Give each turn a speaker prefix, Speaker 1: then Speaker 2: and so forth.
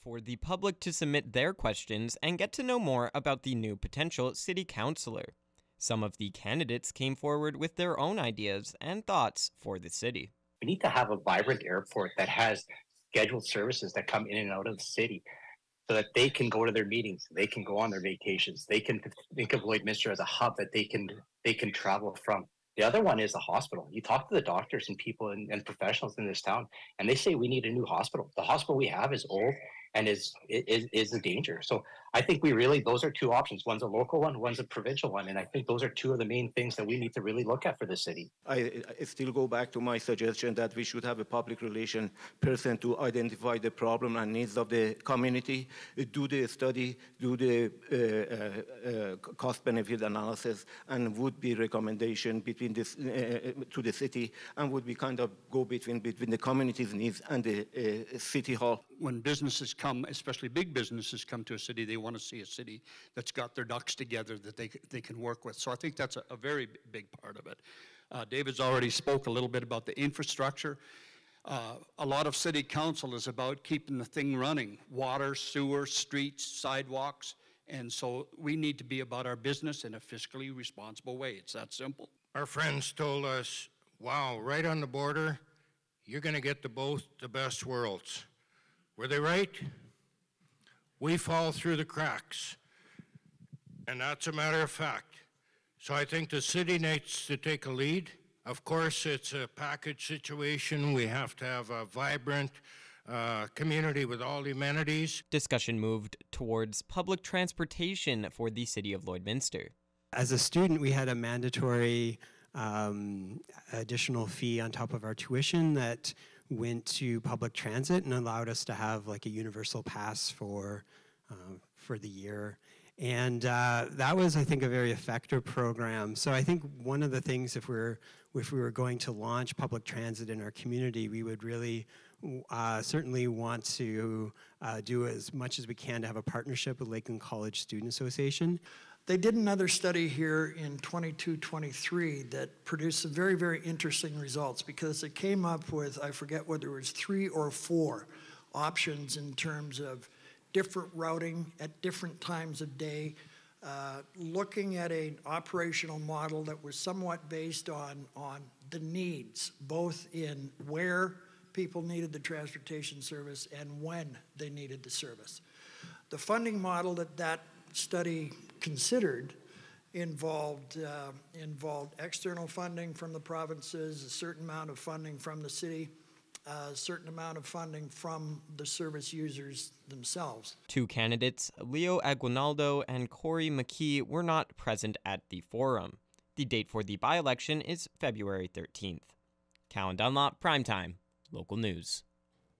Speaker 1: for the public to submit their questions and get to know more about the new potential city councilor. Some of the candidates came forward with their own ideas and thoughts for the city.
Speaker 2: We need to have a vibrant airport that has scheduled services that come in and out of the city so that they can go to their meetings, they can go on their vacations, they can think of Lloydminster as a hub that they can travel from. The other one is the hospital. You talk to the doctors and people and professionals in this town, and they say we need a new hospital. The hospital we have is old and is a danger. So I think those are two options. One's a local one, one's a provincial one. And I think those are two of the main things that we need to really look at for the city.
Speaker 3: I still go back to my suggestion that we should have a public relation person to identify the problem and needs of the community, do the study, do the cost-benefit analysis, and would be recommendation between this to the city, and would be kind of go between the community's needs and the city hall.
Speaker 4: When businesses come, especially big businesses come to a city, they want to see a city that's got their ducks together that they can work with. So I think that's a very big part of it. David's already spoke a little bit about the infrastructure. A lot of city council is about keeping the thing running. Water, sewer, streets, sidewalks. And so we need to be about our business in a fiscally responsible way. It's that simple.
Speaker 5: Our friends told us, wow, right on the border, you're going to get both the best worlds. Were they right? We fall through the cracks, and that's a matter of fact. So I think the city needs to take a lead. Of course, it's a package situation. We have to have a vibrant community with all the amenities.
Speaker 1: Discussion moved towards public transportation for the city of Lloydminster.
Speaker 6: As a student, we had a mandatory additional fee on top of our tuition that went to public transit and allowed us to have like a universal pass for the year. And that was, I think, a very effective program. So I think one of the things, if we were going to launch public transit in our community, we would really certainly want to do as much as we can to have a partnership with Lakeland College Student Association.
Speaker 7: They did another study here in 22-23 that produced some very, very interesting results because it came up with, I forget whether it was 3 or 4 options in terms of different routing at different times of day, looking at an operational model that was somewhat based on the needs, both in where people needed the transportation service and when they needed the service. The funding model that study considered involved external funding from the provinces, a certain amount of funding from the city, a certain amount of funding from the service users themselves.
Speaker 1: 2 candidates, Leo Aguinaldo and Corey McKee, were not present at the forum. The date for the by-election is February 13th. Cowan Dunlop, Primetime, Local News.